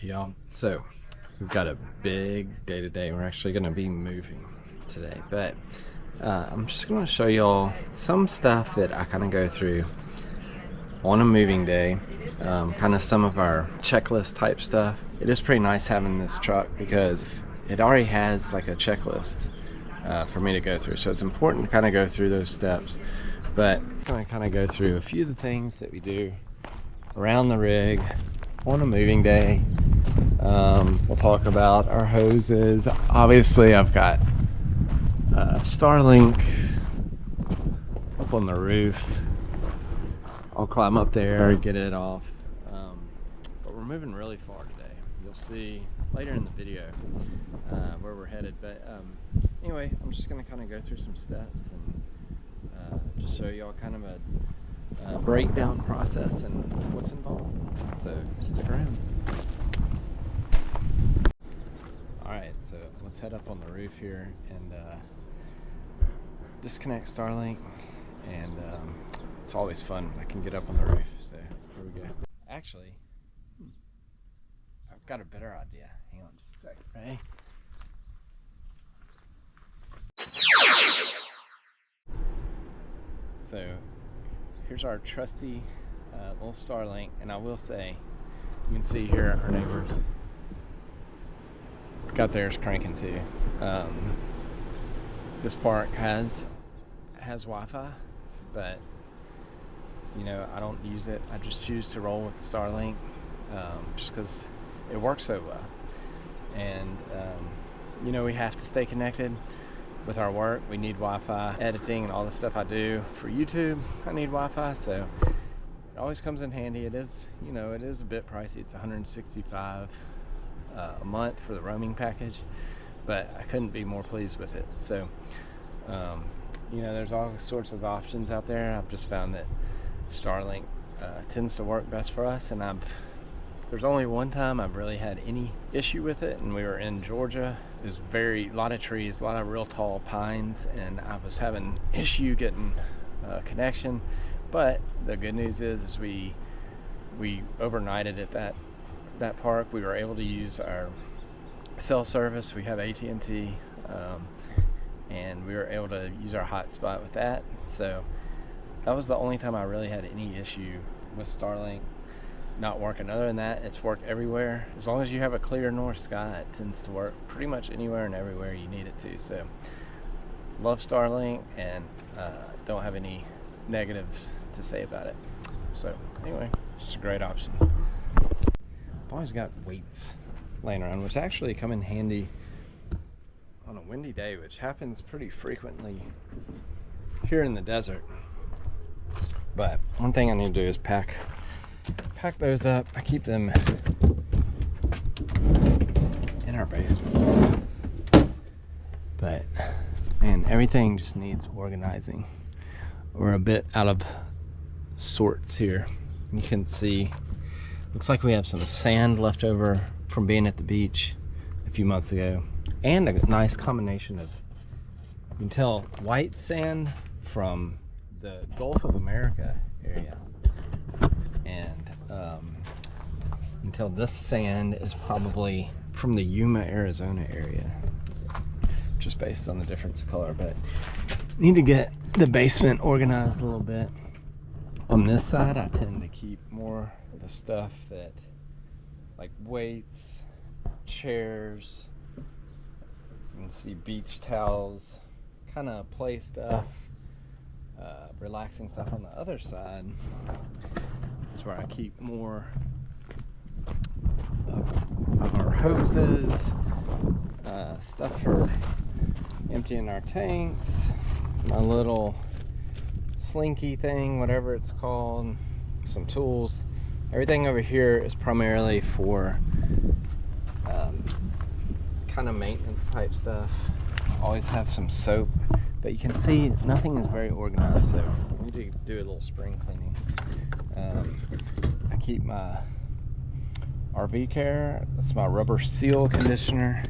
Y'all, so we've got a big day today. We're actually going to be moving today, but I'm just going to show y'all some stuff that I kind of go through on a moving day, kind of some of our checklist type stuff. It is pretty nice having this truck because it already has like a checklist for me to go through, so it's important to kind of go through those steps. But I'm going to kind of go through a few of the things that we do around the rig on a moving day. We'll talk about our hoses. Obviously I've got Starlink up on the roof. I'll climb up there, get it off, but we're moving really far today. You'll see later in the video where we're headed, but anyway, I'm just going to kind of go through some steps and just show y'all kind of a breakdown process and what's involved. So stick around. Alright, so let's head up on the roof here and disconnect Starlink, and it's always fun when I can get up on the roof. So here we go. Actually, I've got a better idea. Hang on just a second. Ready? So here's our trusty little Starlink, and I will say, you can see here our neighbors got theirs cranking too. This park has Wi-Fi, but you know, I don't use it. I just choose to roll with the Starlink just because it works so well. And you know, we have to stay connected with our work. We need Wi-Fi. Editing and all the stuff I do for YouTube, I need Wi-Fi, so it always comes in handy. It is, you know, it is a bit pricey. It's $165 a month for the roaming package, but I couldn't be more pleased with it. So you know, there's all sorts of options out there. I've just found that Starlink tends to work best for us, and there's only one time I've really had any issue with it, and we were in Georgia. There's a lot of trees, a lot of real tall pines, and I was having issue getting connection. But the good news is we overnighted at that park. We were able to use our cell service. We have AT&T, and we were able to use our hotspot with that. So that was the only time I really had any issue with Starlink not working. Other than that, it's worked everywhere. As long as you have a clear north sky, it tends to work pretty much anywhere and everywhere you need it to. So love Starlink, and don't have any negatives to say about it. So anyway, just a great option. I've always got weights laying around, which actually come in handy on a windy day, which happens pretty frequently here in the desert. But one thing I need to do is pack those up. I keep them in our basement, but man, everything just needs organizing. We're a bit out of sorts here. You can see, looks like we have some sand left over from being at the beach a few months ago, and a nice combination of, you can tell, white sand from the Gulf of America area, and until this sand is probably from the Yuma, Arizona area, just based on the difference of color. But need to get the basement organized a little bit. On this side, I tend to keep more of the stuff that, like weights, chairs, you can see beach towels, kind of play stuff, relaxing stuff. On the other side is where I keep more of our hoses, stuff for emptying our tanks, my little slinky thing, whatever it's called, some tools. Everything over here is primarily for kind of maintenance type stuff. Always have some soap, but you can see nothing is very organized, so I need to do a little spring cleaning. I keep my RV care, that's my rubber seal conditioner,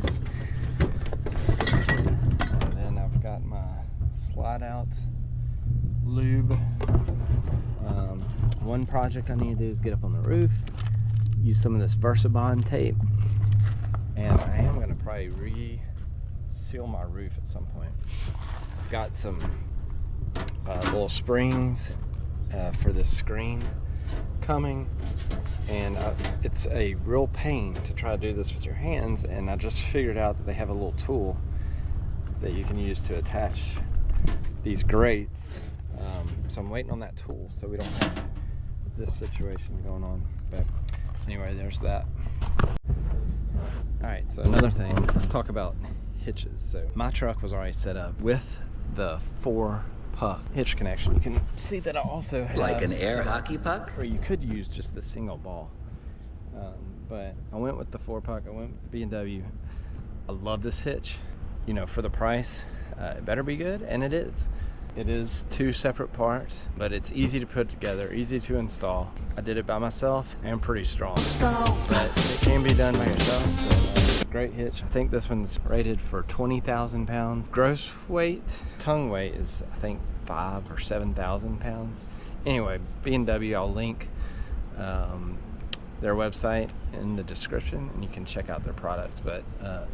and then I've got my slide out lube. One project I need to do is get up on the roof, use some of this VersaBond tape, and I am going to probably re-seal my roof at some point. I've got some little springs for this screen coming, and it's a real pain to try to do this with your hands, and I just figured out that they have a little tool that you can use to attach these grates. So I'm waiting on that tool so we don't have this situation going on. But anyway, there's that. Alright, so another thing, let's talk about hitches. So my truck was already set up with the 4-puck hitch connection. You can see that I also have like an air hockey puck, or you could use just the single ball, but I went with the 4-puck. I went with B&W. I love this hitch, you know, for the price. It better be good, and it is. It is 2 separate parts, but it's easy to put together, easy to install. I did it by myself and pretty strong, but it can be done by yourself. But, great hitch. I think this one's rated for 20,000 pounds. Gross weight, tongue weight is I think 5,000 or 7,000 pounds. Anyway, B&W, I'll link their website in the description, and you can check out their products. But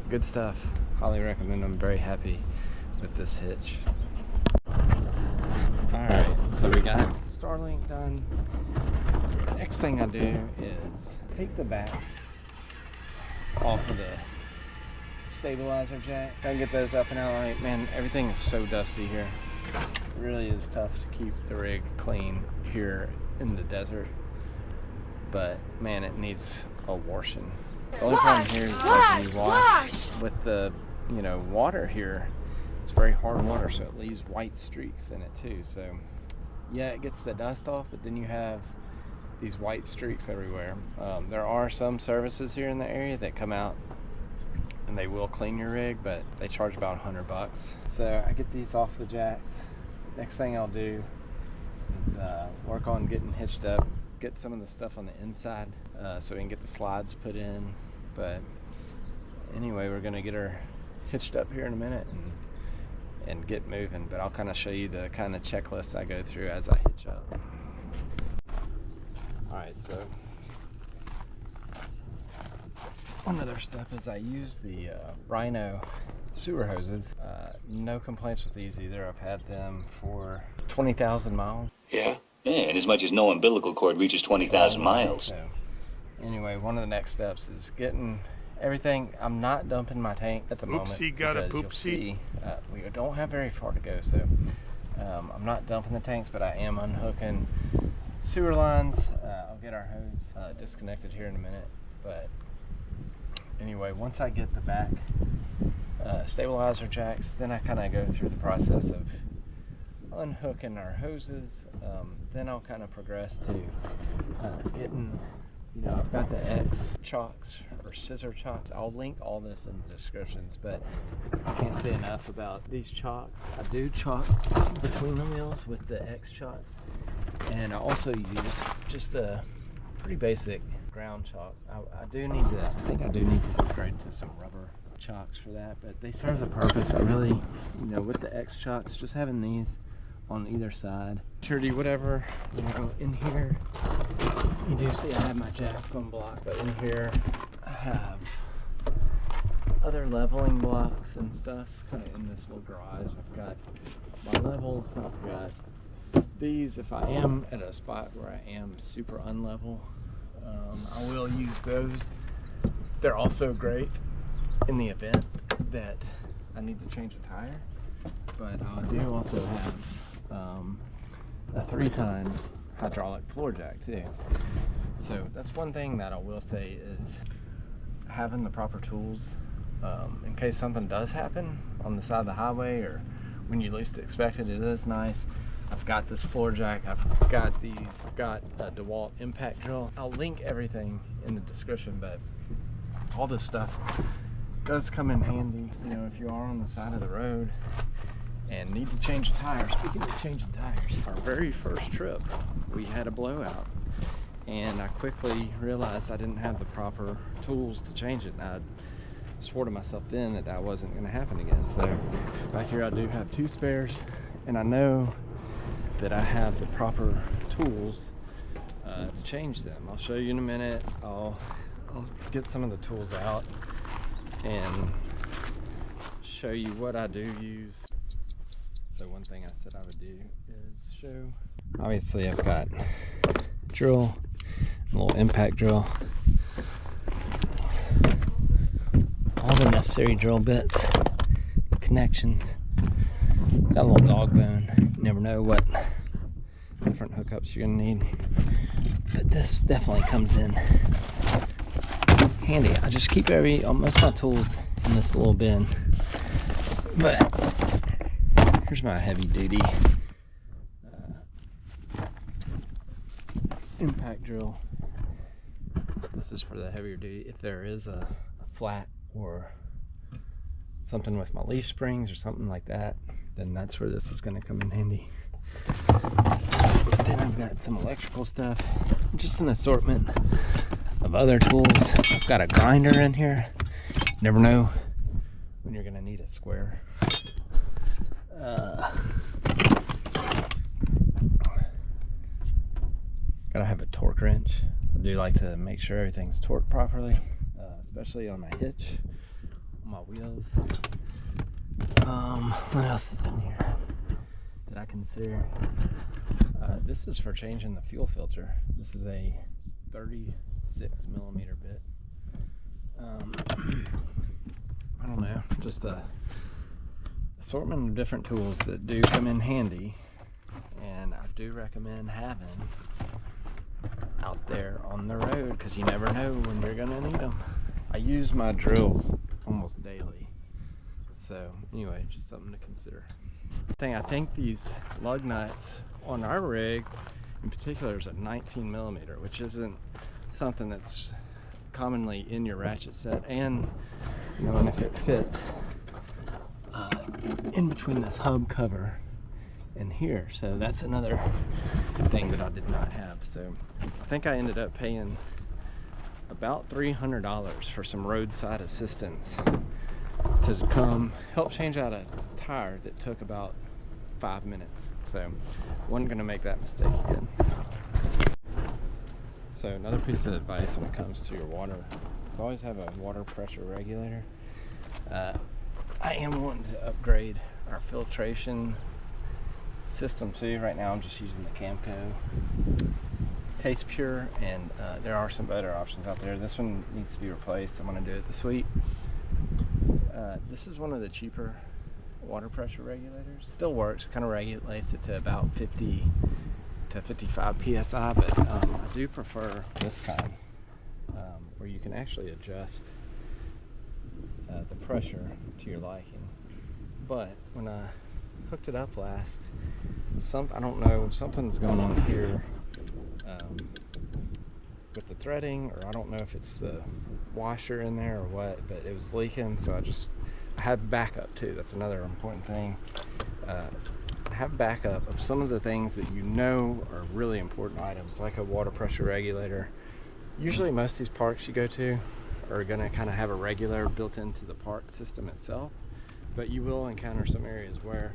good stuff. Highly recommend. I'm very happy with this hitch. Alright, so we got Starlink done. Next thing I do is take the back off of the stabilizer jack. Try and get those up and out right. Man, everything is so dusty here. It really is tough to keep the rig clean here in the desert. But man, it needs a washing. The only problem here is like when you wash with the, you know, water here, it's very hard water, so it leaves white streaks in it too. So yeah, it gets the dust off, but then you have these white streaks everywhere. There are some services here in the area that come out and they will clean your rig, but they charge about $100. So I get these off the jacks. Next thing I'll do is work on getting hitched up, get some of the stuff on the inside so we can get the slides put in. But anyway, we're gonna get her hitched up here in a minute and get moving, but I'll kind of show you the kind of checklist I go through as I hitch up. Alright, so one other step is I use the Rhino sewer hoses. No complaints with these either. I've had them for 20,000 miles. Yeah, and as much as no umbilical cord reaches 20,000 miles. So anyway, one of the next steps is getting everything. I'm not dumping my tank at the moment. Oopsie, got a because you'll poopsie. see, we don't have very far to go, so I'm not dumping the tanks, but I am unhooking sewer lines. I'll get our hose disconnected here in a minute, but anyway, once I get the back stabilizer jacks, then I kind of go through the process of unhooking our hoses. Then I'll kind of progress to getting, you know, I've got the X chocks or scissor chocks. I'll link all this in the descriptions, but I can't say enough about these chocks. I do chalk between the wheels with the X chocks, and I also use just a pretty basic ground chalk. I think I do need to upgrade to some rubber chocks for that, but they serve the purpose. I really, you know, with the X chocks, just having these on either side, maturity, whatever, you know. In here you do see I have my jacks on block, but in here I have other leveling blocks and stuff kind of in this little garage. I've got my levels, I've got these. If I am at a spot where I am super unlevel, I will use those. They're also great in the event that I need to change a tire, but I do also have a 3-ton hydraulic floor jack too. So that's one thing that I will say is having the proper tools in case something does happen on the side of the highway or when you least expect it. It is nice. I've got this floor jack, I've got these, I've got a DeWalt impact drill. I'll link everything in the description, but all this stuff does come in handy, you know, if you are on the side of the road and need to change a tire. Speaking of changing tires, our very first trip we had a blowout, and I quickly realized I didn't have the proper tools to change it, and I swore to myself then that that wasn't going to happen again. So back here I do have 2 spares, and I know that I have the proper tools to change them. I'll show you in a minute. I'll get some of the tools out and show you what I do use. So one thing I said I would do is show. Obviously I've got drill, a little impact drill, all the necessary drill bits, connections. Got a little dog bone. You never know what different hookups you're gonna need. But this definitely comes in handy. I just keep most of my tools in this little bin. But here's my heavy duty impact drill. This is for the heavier duty. If there is a flat or something with my leaf springs or something like that, then that's where this is going to come in handy. Then I've got some electrical stuff, just an assortment of other tools. I've got a grinder in here. Never know when you're going to need a square. Gotta have a torque wrench. I do like to make sure everything's torqued properly, especially on my hitch, on my wheels. What else is in here that I consider? This is for changing the fuel filter. This is a 36 millimeter bit. I don't know, just a assortment of different tools that do come in handy, and I do recommend having out there on the road because you never know when you're gonna need them. I use my drills almost daily, so anyway, just something to consider. I think these lug nuts on our rig in particular is a 19 millimeter, which isn't something that's commonly in your ratchet set, and you know, and if it fits in between this hub cover and here, so that's another thing that I did not have. So I think I ended up paying about $300 for some roadside assistance to come help change out a tire that took about 5 minutes. So wasn't gonna make that mistake again. So another piece of advice when it comes to your water is always have a water pressure regulator. I am wanting to upgrade our filtration system too. Right now I'm just using the Camco Taste Pure, and there are some better options out there. This one needs to be replaced. I'm going to do it this week. This is one of the cheaper water pressure regulators. Still works, kind of regulates it to about 50 to 55 psi, but I do prefer this kind where you can actually adjust the pressure to your liking. But when I hooked it up last, I don't know, something's going on here with the threading, or I don't know if it's the washer in there or what, but it was leaking, so I had backup too. That's another important thing. Have backup of some of the things that you know are really important items, like a water pressure regulator. Usually most of these parks you go to are going to kind of have a regulator built into the park system itself, but you will encounter some areas where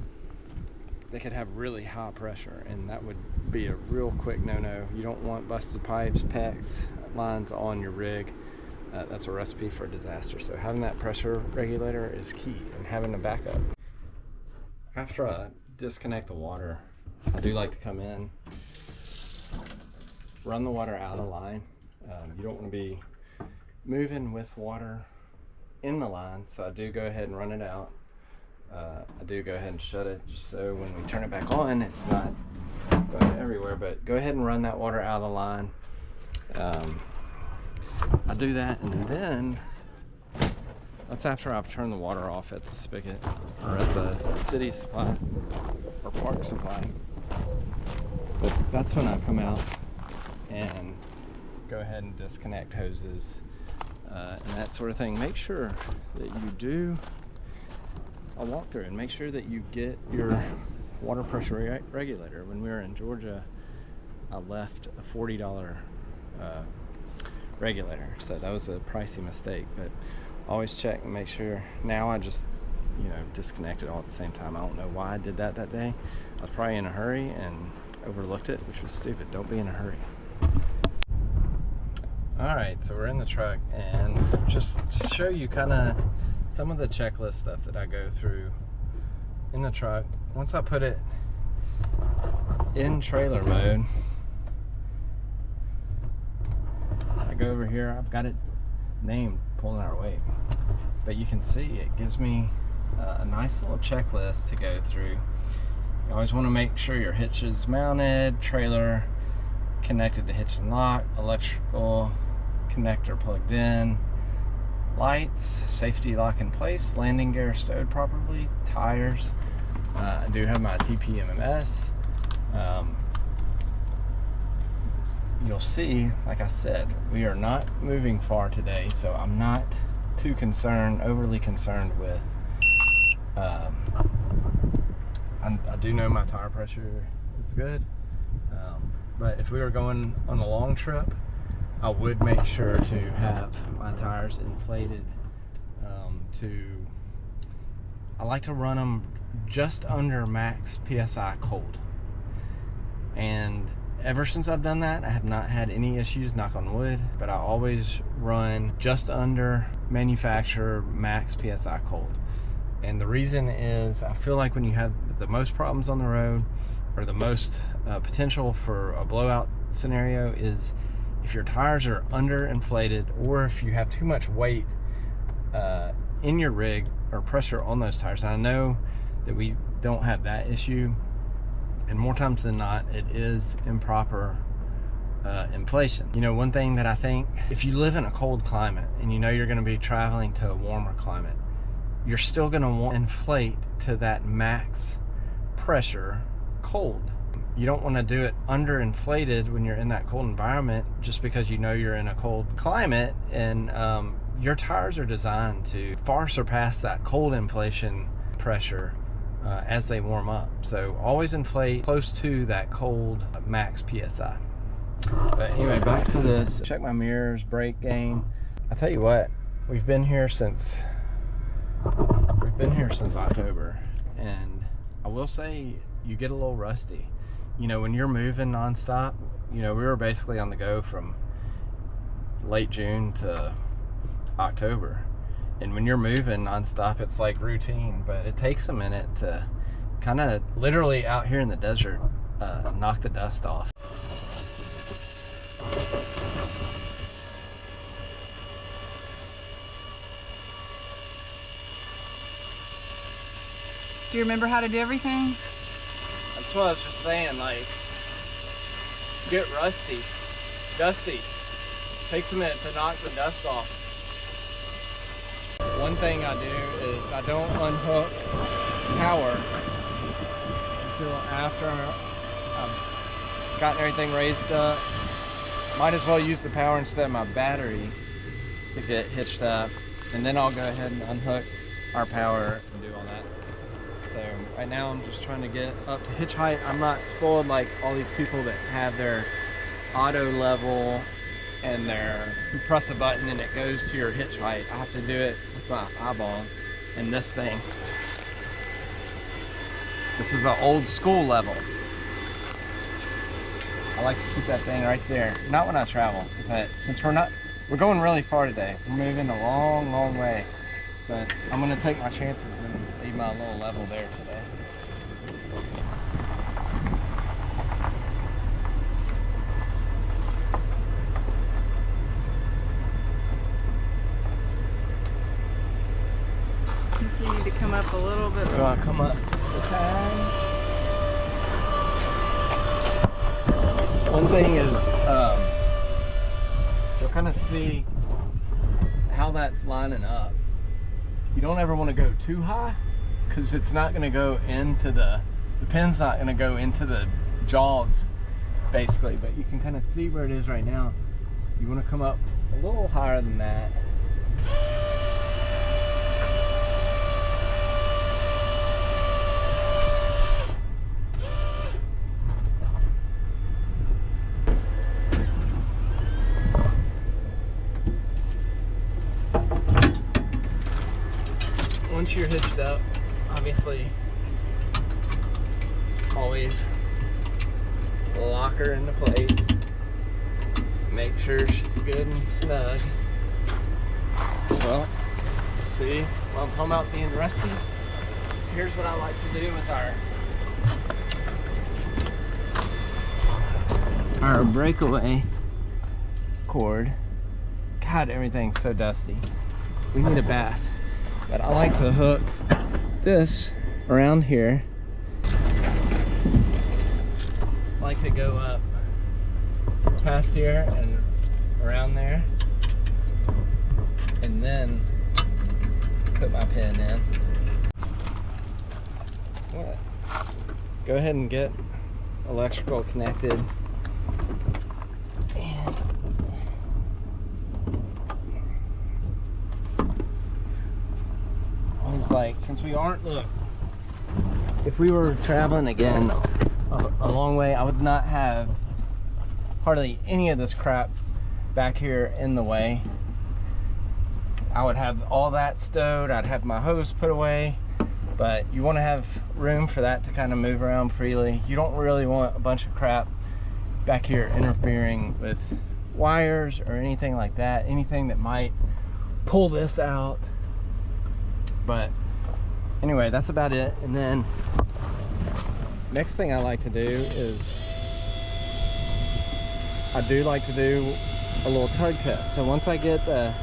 they could have really high pressure, and that would be a real quick no-no. You don't want busted pipes, PEX lines on your rig. That's a recipe for a disaster. So having that pressure regulator is key, and having a backup. After I disconnect the water, I do like to come in, run the water out of the line. You don't want to be moving with water in the line, so I do go ahead and run it out. I do go ahead and shut it just so when we turn it back on, it's not going everywhere, but go ahead and run that water out of the line. I do that, and then that's after I've turned the water off at the spigot or at the city supply or park supply. But that's when I come out and go ahead and disconnect hoses and that sort of thing. Make sure that you do a walkthrough and make sure that you get your water pressure regulator. When we were in Georgia, I left a $40 regulator, so that was a pricey mistake, but always check and make sure. Now I just, you know, disconnect it all at the same time. I don't know why I did that day. I was probably in a hurry and overlooked it, which was stupid. Don't be in a hurry. Alright, so we're in the truck, and just to show you kind of some of the checklist stuff that I go through in the truck. Once I put it in trailer mode, I go over here, I've got it named pulling our weight, but you can see it gives me a nice little checklist to go through. You always want to make sure your hitch is mounted, trailer connected to hitch and lock, electrical connector plugged in, lights, safety lock in place, landing gear stowed properly, tires. I do have my TPMS. You'll see, like I said, we are not moving far today, so I'm not too overly concerned with I do know my tire pressure is good, but if we were going on a long trip, I would make sure to have my tires inflated. I like to run them just under max PSI cold, and ever since I've done that, I have not had any issues, knock on wood, but I always run just under manufacturer max PSI cold. And the reason is, I feel like when you have the most problems on the road, or the most potential for a blowout scenario, is if your tires are underinflated, or if you have too much weight in your rig or pressure on those tires. And I know that we don't have that issue, and more times than not, it is improper inflation. You know, one thing that I think, if you live in a cold climate and you know you're going to be traveling to a warmer climate, you're still going to want to inflate to that max pressure cold. You don't want to do it underinflated when you're in that cold environment, just because you know you're in a cold climate, and your tires are designed to far surpass that cold inflation pressure as they warm up. So always inflate close to that cold max PSI. But anyway, back to this. Check my mirrors, brake gain. I tell you what, we've been here since October, and I will say you get a little rusty. You know, when you're moving nonstop, you know, we were basically on the go from late June to October. And when you're moving nonstop, it's like routine, but it takes a minute to kind of literally out here in the desert, knock the dust off. Do you remember how to do everything? That's what I was just saying, like, get dusty. Takes a minute to knock the dust off. One thing I do is I don't unhook power until after I've gotten everything raised up. Might as well use the power instead of my battery to get hitched up, and then I'll go ahead and unhook our power and do all that. So right now I'm just trying to get up to hitch height. I'm not spoiled like all these people that have their auto level and you press a button and it goes to your hitch height. I have to do it with my eyeballs. And this thing, this is an old school level. I like to keep that thing right there. Not when I travel, but since we're going really far today. We're moving a long way. But I'm gonna take my chances and leave my little level there today. I think you need to come up a little bit. Do I come up the time? One thing is, you'll kind of see how that's lining up. You don't ever want to go too high, because it's not going to go into the pin's not going to go into the jaws, basically. But you can kind of see where it is right now. You want to come up a little higher than that. Once you're hitched up, obviously always lock her into place. Make sure she's good and snug. Well, see, while I'm talking about being rusty, here's what I like to do with our breakaway cord. God, everything's so dusty. We need a bath. But I like to hook this around here. I like to go up past here and around there, and then put my pin in. What? Go ahead and get electrical connected. And I was like, since we aren't, look, if we were traveling again a long way, I would not have hardly any of this crap back here in the way. I would have all that stowed, I'd have my hose put away, but you want to have room for that to kind of move around freely. You don't really want a bunch of crap back here interfering with wires or anything like that, anything that might pull this out. But anyway, that's about it. And then next thing I like to do is I do like to do a little tug test. So once I get the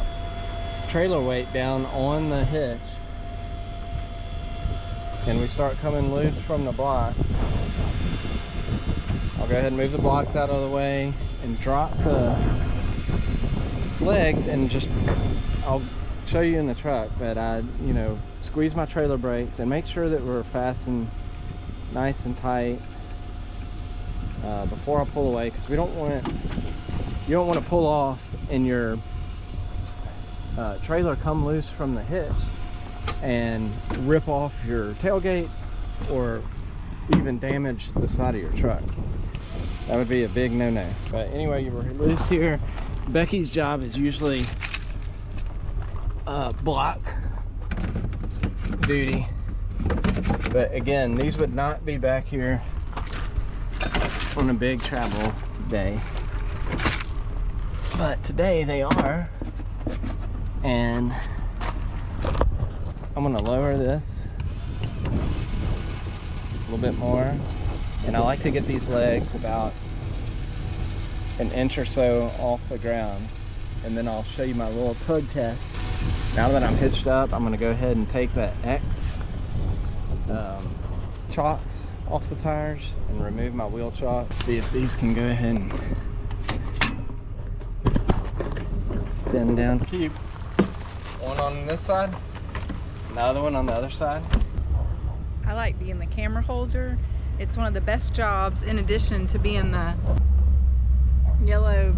trailer weight down on the hitch and we start coming loose from the blocks, I'll go ahead and move the blocks out of the way and drop the legs, and just, I'll show you in the truck, but I, you know, squeeze my trailer brakes and make sure that we're fastened nice and tight before I pull away, because we don't want it, you don't want to pull off and your trailer come loose from the hitch and rip off your tailgate or even damage the side of your truck. That would be a big no-no. But anyway, you were loose here. Becky's job is usually block duty, but again, these would not be back here on a big travel day, but today they are. And I'm gonna lower this a little bit more, and I like to get these legs about an inch or so off the ground, and then I'll show you my little tug test. Now that I'm hitched up, I'm gonna go ahead and take the X chocks off the tires and remove my wheel chocks. See if these can go ahead and extend down. Keep one on this side, another one on the other side. I like being the camera holder. It's one of the best jobs, in addition to being the yellow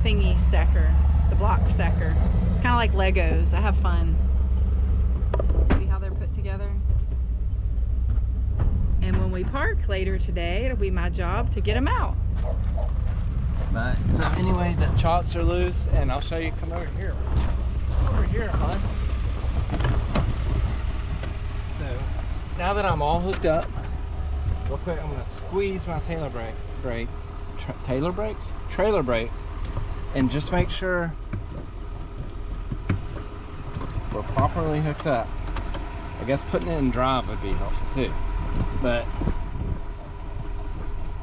thingy stacker, the block stacker. It's kind of like Legos. I have fun. See how they're put together? And when we park later today, it'll be my job to get them out. But so anyway, the chocks are loose, and I'll show you. Come over here. Over here, hon. So now that I'm all hooked up, real quick, I'm gonna squeeze my trailer brakes, and just make sure we're properly hooked up. I guess putting it in drive would be helpful too, but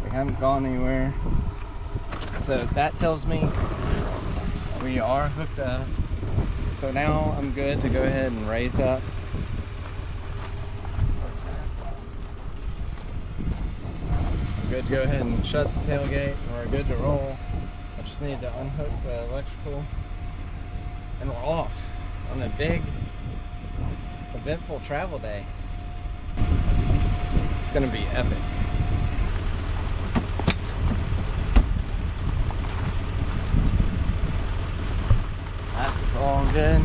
we haven't gone anywhere. So that tells me we are hooked up. So now I'm good to go ahead and raise up. I'm good to go ahead and shut the tailgate, and we're good to roll. I just need to unhook the electrical, and we're off on a big, eventful travel day. It's gonna be epic. That's all good.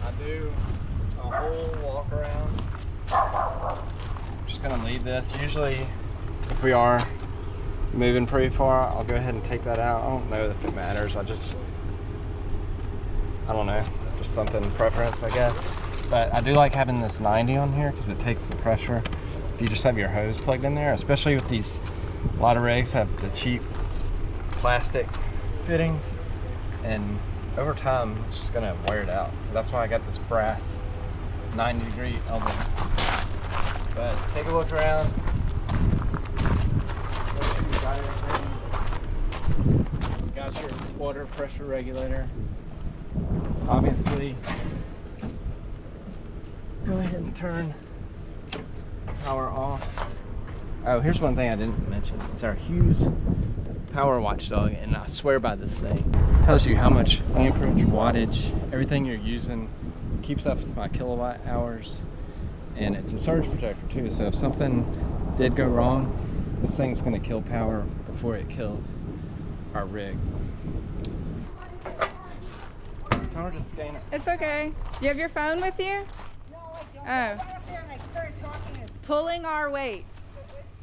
I do a whole walk around. I'm just gonna leave this. Usually, if we are moving pretty far, I'll go ahead and take that out. I don't know if it matters. I don't know, just something preference, I guess. But I do like having this 90 on here because it takes the pressure. If you just have your hose plugged in there, especially with these, a lot of rigs have the cheap plastic fittings, and over time it's just gonna wear it out. So that's why I got this brass 90-degree elbow. But take a look around. Make sure you got everything. You got your water pressure regulator. Obviously, go ahead and turn power off. Oh, here's one thing I didn't mention. It's our Hughes power watchdog, and I swear by this thing. It tells you how much amperage, wattage, everything you're using. Keeps up with my kilowatt hours, and it's a surge protector too. So if something did go wrong, this thing's gonna kill power before it kills our rig. Power just scanner. It's okay. You have your phone with you? No, I don't. Oh. I went up there and I started talking. And Pulling our weight.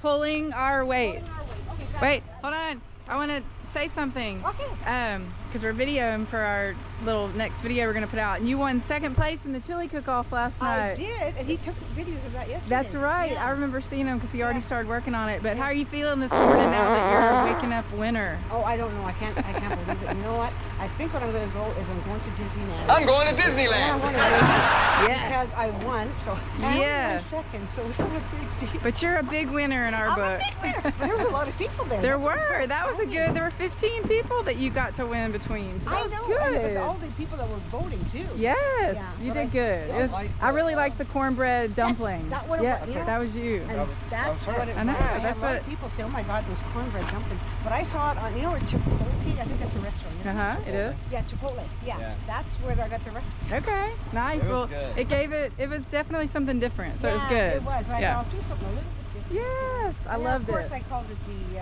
Pulling our weight. pulling our weight. Okay, got Wait, it. hold on. I want to say something. Okay. Because we're videoing for our little next video we're gonna put out, and you won second place in the chili cook-off last night. I did, and he took videos of that yesterday. That's right. Yeah. I remember seeing him because he already Yeah. started working on it. But how Yeah. are you feeling this morning now that you're waking up winner? Oh, I don't know. I can't believe it. You know what? I think what I'm going to go is I'm going to Disneyland. I'm going to And I'm Disneyland. going to Vegas. Yes. Because I won, so I only Yes. won second, so it's not a big deal. But you're a big winner in our I'm book. a big winner. But there was a lot of people there. There That's what's so were. That was a exciting. good. There were 15 people that you got to win between. So that I was know. good. And all the people that were voting too. Yes, Yeah, you but did good. It was, I really liked the cornbread dumpling. that what it yeah, was, yeah. that was you. And That that's was her. what it I know, was. I had that's a lot what- of people say, oh my God, those cornbread dumplings. But I saw it on, you know where Chipotle, I think that's a restaurant. Isn't It is. Yeah, Chipotle. Yeah, Yeah. that's where I got the recipe. Okay, nice. It was Well, good. it gave it. It was definitely something different. So it was Yeah, good. It was. I yeah. thought I'll do something a little bit different. Yes, I And loved Of course, it. I called it the,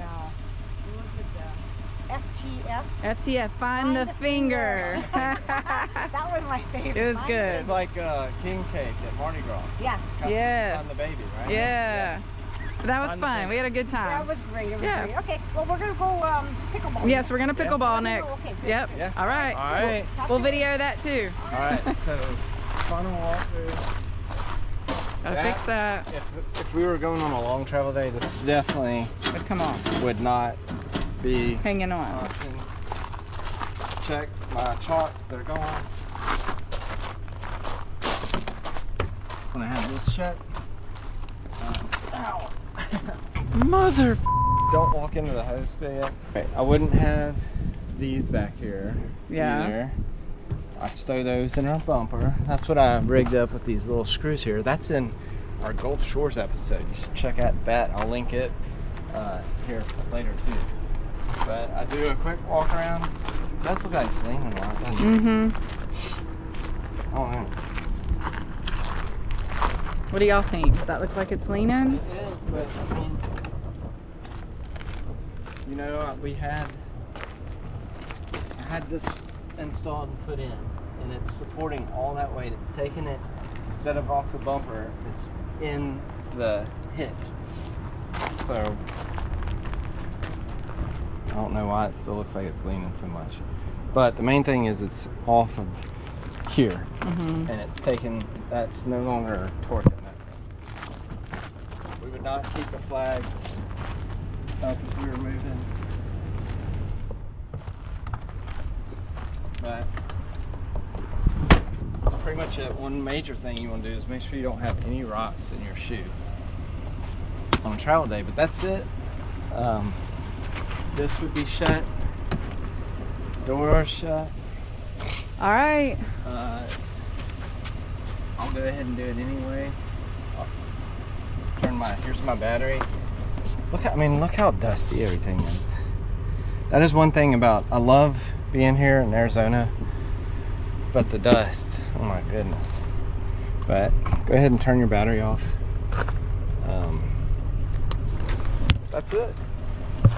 what was it, the FTF. FTF, find the finger. That was my favorite. It was Find good. It's like king cake at Mardi Gras. Yeah, Yes. On the baby, right? Yeah. But that was Find the fun. finger. We had a good time. that was great. It was Yes. great. Okay, well, we're going to go pickleball. Yes, we're gonna Yeah. pickleball Oh, next. okay, good, Yep. good. Yeah. All right. All right. Talk We'll to you video that too. All right. So final walkthrough. Gotta fix that. If we were going on a long travel day, this definitely But come on, would not be hanging on. option. Check my charts, they're going. When I have this shut. Ow. Mother. Don't walk into the hose spigot. Right, I wouldn't have these back here Yeah. either. I stow those in our bumper. That's what I rigged up with these little screws here. That's in our Gulf Shores episode. You should check out that. I'll link it here later too. But I do a quick walk around. It does look like it's leaning a lot, doesn't it? Mm-hmm. I don't know. What do y'all think? Does that look like it's leaning? It is, but I mean, you know, I had this installed and put in, and it's supporting all that weight. It's taking it, instead of off the bumper, it's in the hitch. So I don't know why it still looks like it's leaning so much. But the main thing is it's off of here, Mm-hmm. and it's taken, that's no longer torquing that thing. We would not keep the flags up if we were moving. But that's pretty much it. One major thing you want to do is make sure you don't have any rocks in your shoe on a travel day, but that's it. This would be shut, door shut. All right. I'll go ahead and do it anyway. Here's my battery. Look how dusty everything is. That is one thing about, I love being here in Arizona, but the dust, oh my goodness. But go ahead and turn your battery off. That's it.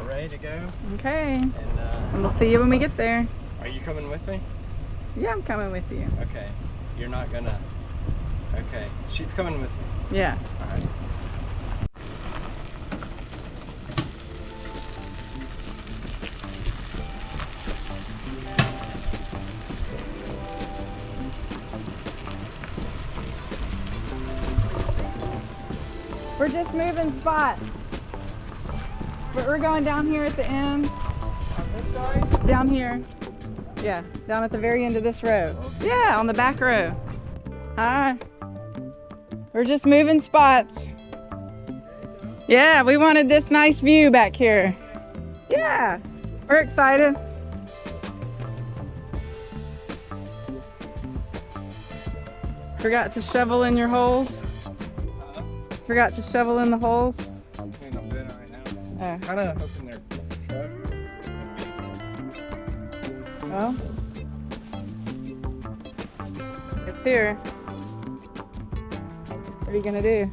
We're ready to go. Okay. And And we'll see you when we get there. are you coming with me? Yeah, I'm coming with you. Okay. You're not gonna. Okay. She's coming with you. Yeah. All right. We're just moving spots. But we're going down here at the end. This side? Down here. Yeah, down at the very end of this row. Yeah, on the back row. Hi. We're just moving spots. Yeah, we wanted this nice view back here. Yeah, we're excited. Forgot to shovel in your holes? Forgot to shovel in the holes? I'm doing it right now. Oh. Kind of hoping they're Well, it's here. What are you gonna do?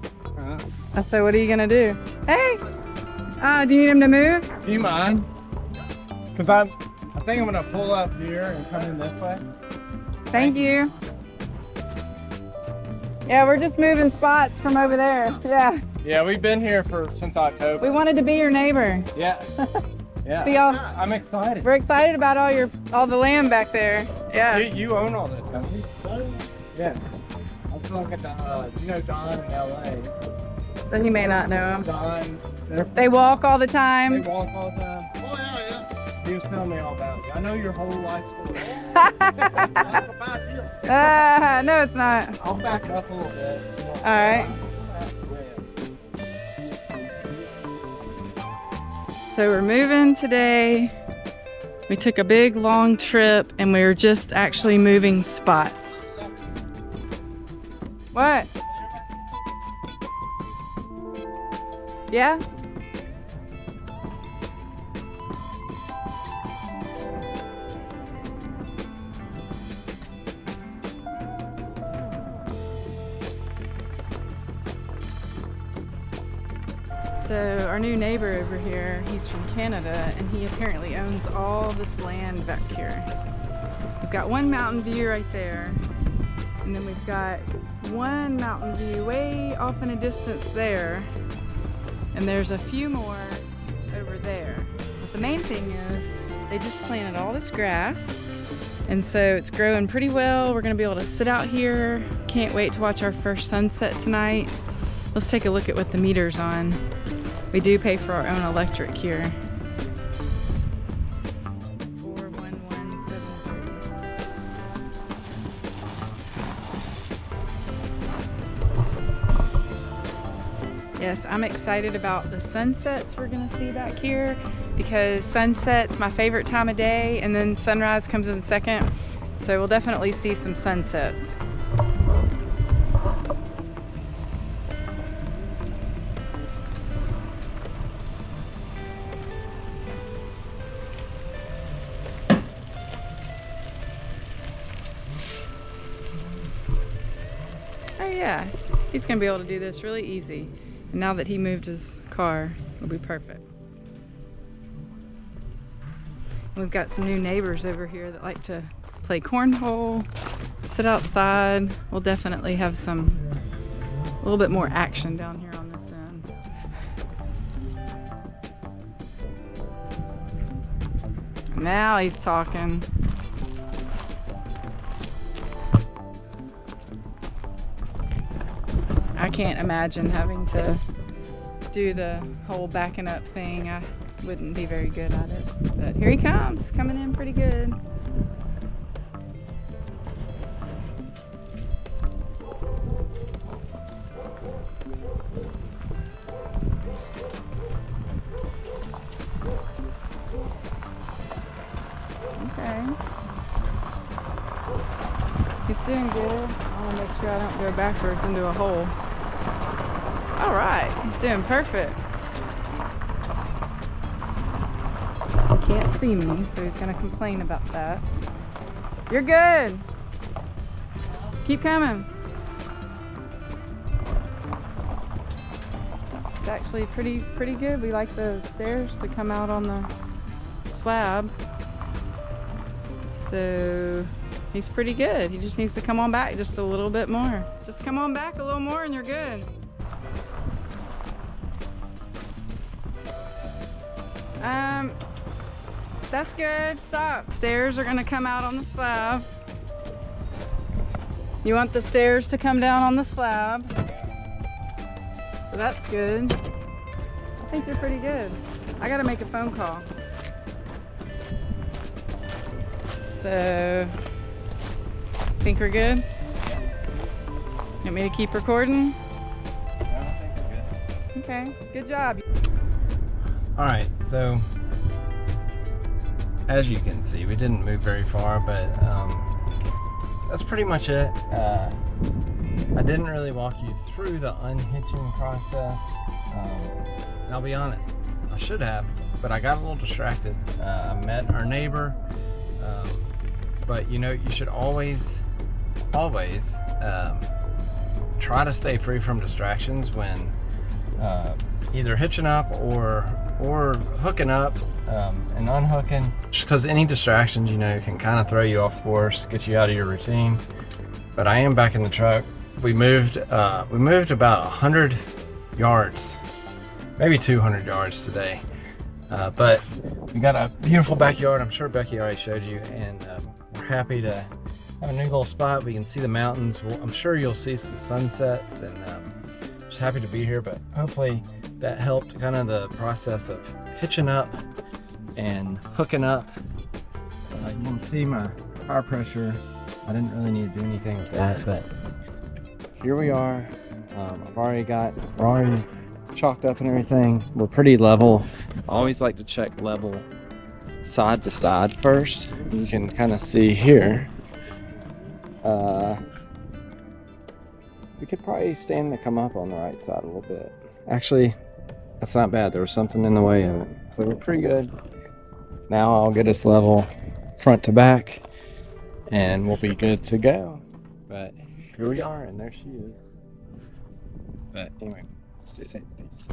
I said, what are you gonna do? Hey! Do you need him to move? Do you mind? Because I think I'm gonna pull up here and come in this way. Thank you. Yeah, we're just moving spots from over there. Yeah. Yeah, we've been here since October. We wanted to be your neighbor. Yeah. Yeah. See y'all. I'm excited. We're excited about all the land back there. Yeah. You own all this, don't you? Yeah. I was talking to you know Don in LA. Then you may not know him. Don. They walk all the They time. walk all the time. Oh, yeah, He was telling me all about it. I know your whole life story. yeah. That's a bad deal. No, it's not. I'll back up a little bit. All right. So we're moving today. We took a big long trip and we were just actually moving spots. What? Yeah? So our new neighbor over here, he's from Canada, and he apparently owns all this land back here. We've got one mountain view right there, and then we've got one mountain view way off in a distance there, and there's a few more over there. But the main thing is they just planted all this grass, and so it's growing pretty well. We're gonna be able to sit out here. Can't wait to watch our first sunset tonight. Let's take a look at what the meter's on. We do pay for our own electric here. 41173. Yes, I'm excited about the sunsets we're gonna see back here because sunset's my favorite time of day and then sunrise comes in second. So we'll definitely see some sunsets. Oh yeah, he's gonna be able to do this really easy. And now that he moved his car, it'll be perfect. And we've got some new neighbors over here that like to play cornhole, sit outside. We'll definitely have a little bit more action down here on this end. Now he's talking. I can't imagine having to do the whole backing up thing. I wouldn't be very good at it. But here he comes, coming in pretty good. Okay. He's doing good. I want to make sure I don't go backwards into a hole. All right, he's doing perfect. He can't see me, so he's gonna complain about that. You're good. Keep coming. It's actually pretty good. We like the stairs to come out on the slab. So he's pretty good. He just needs to come on back just a little bit more. Just come on back a little more and you're good. That's good. Stop. Stairs are gonna come out on the slab. You want the stairs to come down on the slab. So that's good. I think you're pretty good. I gotta make a phone call. So, think we're good? Want me to keep recording? Okay, good job. Alright, so as you can see, we didn't move very far, but that's pretty much it. I didn't really walk you through the unhitching process. And I'll be honest, I should have, but I got a little distracted. I met our neighbor, but you know, you should always try to stay free from distractions when either hitching up or hooking up and unhooking, just because any distractions, you know, can kind of throw you off course, get you out of your routine. But I am back in the truck. We moved about 100 yards, maybe 200 yards today. But we got a beautiful backyard. I'm sure Becky already showed you, and we're happy to have a new little spot. We can see the mountains. I'm sure you'll see some sunsets, and just happy to be here. But hopefully that helped kind of the process of hitching up and hooking up. You can see my tire pressure. I didn't really need to do anything with that, but here we are. We're already chalked up and everything. We're pretty level. I always like to check level side to side first. You can kind of see here. We could probably stand to come up on the right side a little bit. Actually, that's not bad. There was something in the way of it. So we're pretty good. Now I'll get us level front to back and we'll be good to go. But here we are, and there she is. But anyway, stay safe. Peace.